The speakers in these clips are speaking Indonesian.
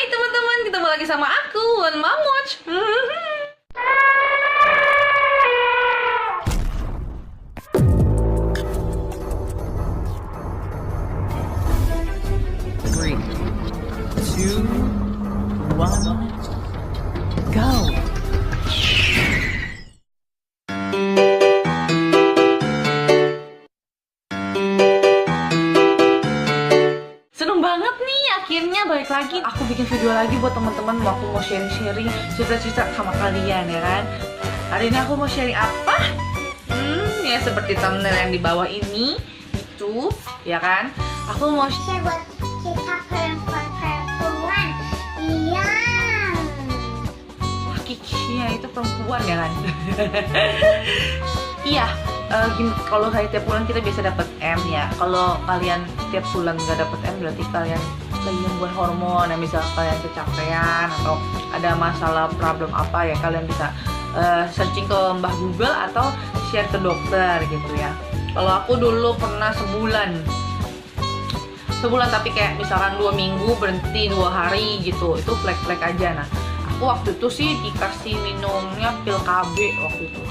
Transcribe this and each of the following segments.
Hai teman-teman, ketemu lagi sama aku, Wan Mamoch. Three, two, one, go. Seneng banget nih, akhirnya balik lagi. Aku bikin video lagi buat teman-teman. Aku mau sharing-sharing cerita-cerita sama kalian ya kan. Hari ini aku mau sharing apa? Ya seperti thumbnail yang di bawah ini itu, ya kan. Aku mau Buat kita perempuan-perempuan. Iya. Kikinya itu perempuan ya kan. Iya. Kalau hari tiap bulan kita bisa dapat M ya. Kalau kalian tiap bulan nggak dapat M berarti kalian lagi gangguan hormon. Ya misal kalian kecapean atau ada masalah problem apa ya, kalian bisa searching ke Mbah Google atau share ke dokter gitu ya. Kalau aku dulu pernah sebulan tapi kayak misalkan 2 minggu berhenti 2 hari gitu, itu flek-flek aja. Nah aku waktu itu sih dikasih minumnya pil KB waktu itu.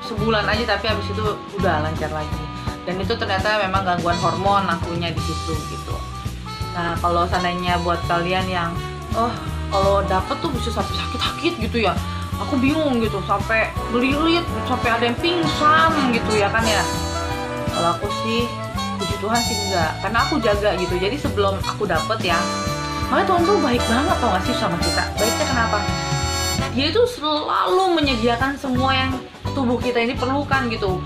Sebulan aja tapi habis itu udah lancar lagi, dan itu ternyata memang gangguan hormon akunya di situ gitu. Nah kalau seandainya buat kalian yang kalau dapet tuh bisa sampai sakit-sakit gitu ya, aku bingung gitu, sampai melilit, sampai ada yang pingsan gitu ya kan ya. Kalau aku sih puji Tuhan sih enggak, karena aku jaga gitu. Jadi sebelum aku dapet ya, makanya Tuhan tuh baik banget tau gak sih sama kita. Baiknya kenapa? Dia itu selalu menyediakan semua yang tubuh kita ini perlukan gitu.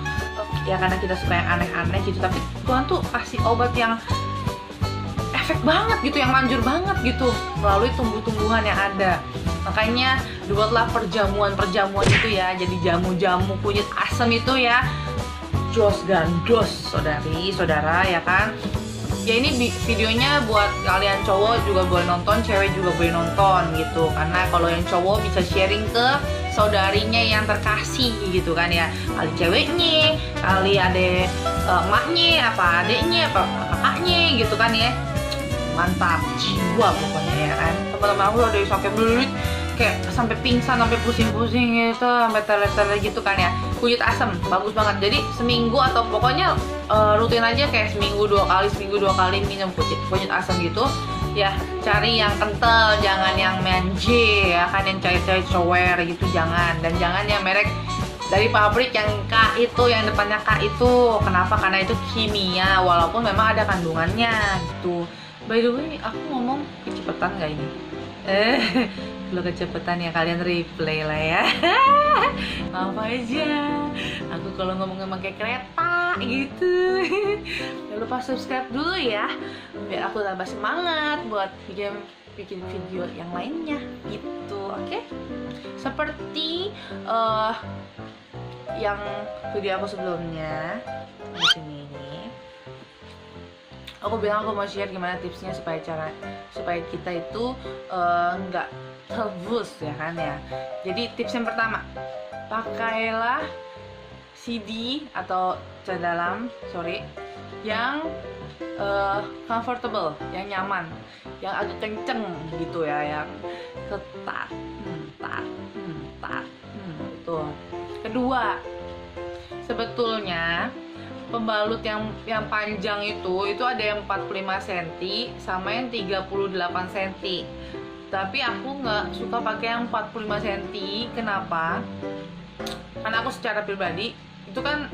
Ya karena kita suka yang aneh-aneh gitu, tapi Tuhan tuh kasih obat yang efek banget gitu, yang manjur banget gitu melalui tumbuh-tumbuhan yang ada. Makanya buatlah perjamuan itu ya, jadi jamu-jamu kunyit asam itu ya. Jos gandos saudari, saudara ya kan. Ya ini videonya buat kalian cowok juga boleh nonton, cewek juga boleh nonton gitu. Karena kalau yang cowok bisa sharing ke saudarinya yang terkasih gitu kan ya. Kali ceweknya, kali ada emaknya, apa adeknya, apa kakaknya gitu kan ya. Mantap, jiwa pokoknya ya kan. Teman-teman aku udah sampai belut, kayak sampai pingsan, sampai pusing-pusing gitu, sampai tele-tele gitu kan ya. Kunyit asam bagus banget. Jadi seminggu atau pokoknya rutin aja, kayak seminggu 2 kali minum kunyit asam gitu ya. Cari yang kental, jangan yang menje ya kan, yang cair-cair cower gitu jangan. Dan jangan yang merek dari pabrik yang K itu, yang depannya K itu. Kenapa? Karena itu kimia, walaupun memang ada kandungannya gitu. By the way, aku ngomong kecepatan nggak ini? Kalau kecepatan ya kalian replay lah ya. Maaf aja, aku kalau ngomong kayak kereta gitu. Jangan lupa subscribe dulu ya, biar aku tambah semangat buat bikin video yang lainnya gitu, oke? Seperti yang video aku sebelumnya di sini nih. Aku bilang aku mau share gimana tipsnya supaya kita itu nggak terus ya kan ya. Jadi tips yang pertama, pakailah CD atau dalam yang comfortable, yang nyaman, yang agak kenceng gitu ya, yang ketat, itu. Kedua, sebetulnya pembalut yang panjang itu ada yang 45 cm sama yang 38 cm. Tapi aku nggak suka pakai yang 45 cm. Kenapa? Karena aku secara pribadi itu kan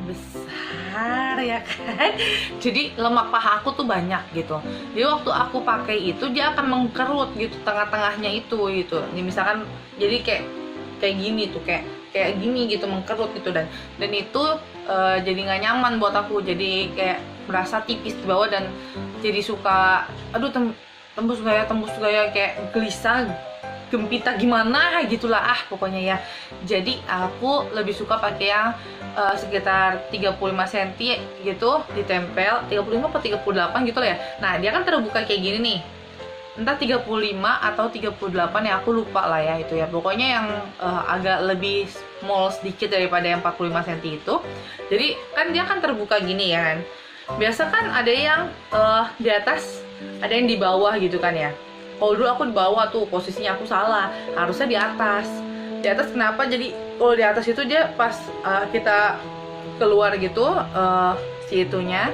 besar ya kan. Jadi lemak paha aku tuh banyak gitu. Jadi waktu aku pakai itu dia akan mengkerut gitu tengah-tengahnya itu gitu. Ini misalkan jadi kayak gini tuh, kayak gini gitu, mengkerut gitu, dan itu jadi nggak nyaman buat aku. Jadi kayak merasa tipis di bawah dan jadi suka tembus gaya kayak gelisah, gempita gimana gitulah pokoknya ya. Jadi aku lebih suka pakai yang sekitar 35 cm gitu, ditempel 35 atau 38 gitu lah ya. Nah dia kan terbuka kayak gini nih, entah 35 atau 38 ya, aku lupa lah ya itu ya. Pokoknya yang agak lebih small sedikit daripada yang 45 cm itu. Jadi kan dia kan terbuka gini ya kan. Biasa kan ada yang di atas ada yang di bawah gitu kan ya. Kalau dulu aku di bawah tuh, posisinya aku salah, harusnya di atas. Di atas kenapa? Jadi kalau di atas itu dia pas kita keluar gitu, si itunya,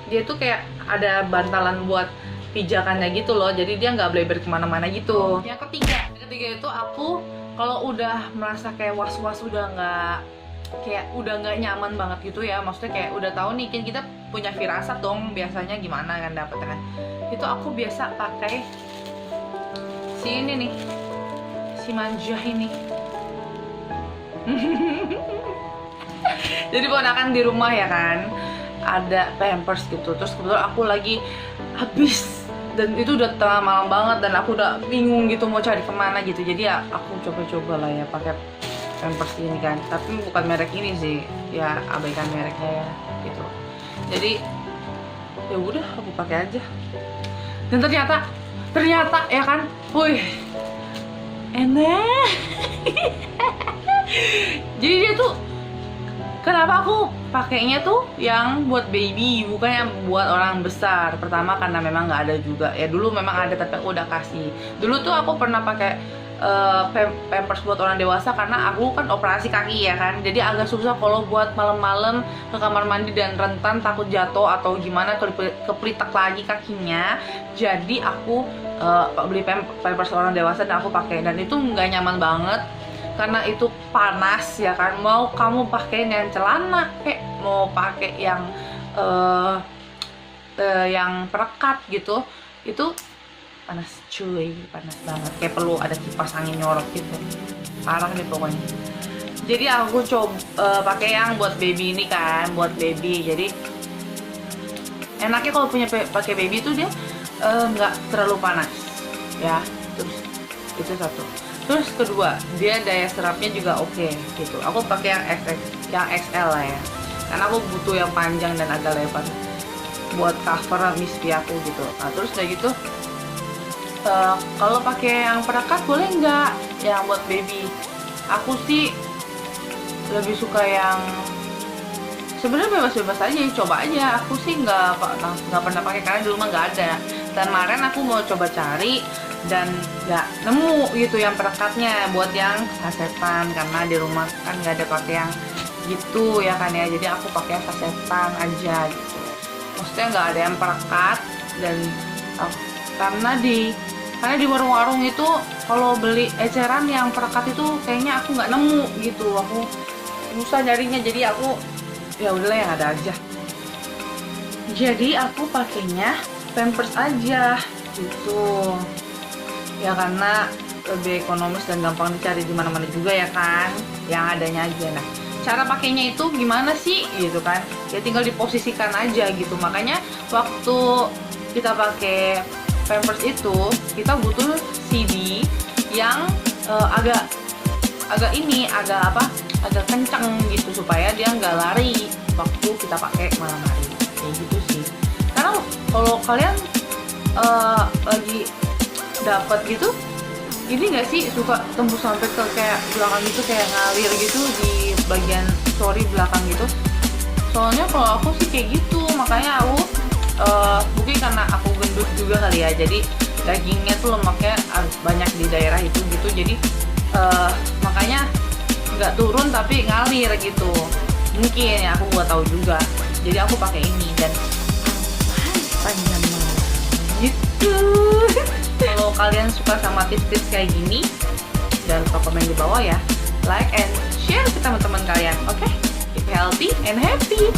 dia tuh kayak ada bantalan buat pijakannya gitu loh. Jadi dia nggak bleber kemana-mana gitu. Yang ketiga itu aku kalau udah merasa kayak was-was, udah nggak nyaman banget gitu ya. Maksudnya kayak udah tahu nih, kan kita punya firasat dong biasanya gimana kan dapetnya kan. Itu aku biasa pakai si ini nih, si manja ini. Jadi ponakan di rumah ya kan, ada Pampers gitu. Terus kebetulan aku lagi habis, dan itu udah tengah malam banget dan aku udah bingung gitu mau cari kemana gitu. Jadi ya aku coba-coba lah ya pakai Pampers ini kan, tapi bukan merek ini sih, ya abaikan mereknya ya gitu. Jadi ya udah aku pakai aja. Dan ternyata ya kan, wih, enak. Jadi dia tuh, kenapa aku pakainya tuh yang buat baby, bukan yang buat orang besar. Pertama karena memang nggak ada juga. Ya dulu memang ada tapi aku udah kasih. Dulu tuh aku pernah pakai Pampers buat orang dewasa karena aku kan operasi kaki ya kan. Jadi agak susah kalau buat malam-malam ke kamar mandi dan rentan takut jatuh atau gimana, kepelitak lagi kakinya. Jadi aku beli Pampers orang dewasa dan aku pakai, dan itu nggak nyaman banget karena itu panas ya kan. Mau kamu pakai yang celana kayak mau pakai yang perekat gitu, itu panas cuy, panas banget, kayak perlu ada kipas angin nyorot gitu, parah deh pokoknya. Jadi aku coba pakai yang buat baby ini kan, buat baby. Jadi enaknya kalau punya pakai baby itu dia nggak terlalu panas ya. Terus itu satu. Terus kedua, dia daya serapnya juga oke gitu. Aku pakai yang XL lah ya, karena aku butuh yang panjang dan agak lebar buat cover misfi aku gitu. Nah terus udah gitu, kalau pakai yang perekat boleh nggak yang buat baby? Aku sih lebih suka yang sebenarnya bebas-bebas aja, coba aja. Aku sih nggak pernah pakai karena di rumah nggak ada. Dan kemarin aku mau coba cari dan nggak nemu gitu yang perekatnya buat yang sasetan, karena di rumah kan nggak ada pakai yang gitu ya kan ya. Jadi aku pakai yang sasetan aja gitu. Maksudnya nggak ada yang perekat, dan karena di warung-warung itu kalau beli eceran yang perekat itu kayaknya aku nggak nemu gitu. Aku susah nyarinya, jadi aku ya udahlah yang ada aja. Jadi aku pakainya Pampers aja gitu ya, karena lebih ekonomis dan gampang dicari di mana-mana juga ya kan, yang adanya aja. Nah cara pakainya itu gimana sih gitu kan, ya tinggal diposisikan aja gitu. Makanya waktu kita pakai Pampers itu kita butuh CD yang agak kencang gitu, supaya dia nggak lari waktu kita pakai malam hari kayak gitu sih. Karena kalau kalian lagi dapat gitu, ini nggak sih suka tembus sampai ke kayak belakang gitu, kayak ngalir gitu di bagian story belakang gitu. Soalnya kalau aku sih kayak gitu, makanya aku mungkin karena aku gendut juga kali ya, jadi dagingnya tuh lemaknya banyak di daerah itu gitu. Jadi makanya nggak turun tapi ngalir gitu, mungkin ya, aku nggak tahu juga. Jadi aku pakai ini dan panjang banget gitu. Kalau kalian suka sama tips-tips kayak gini, jangan lupa komen di bawah ya, like and share ke teman-teman kalian. Oke, keep healthy and happy.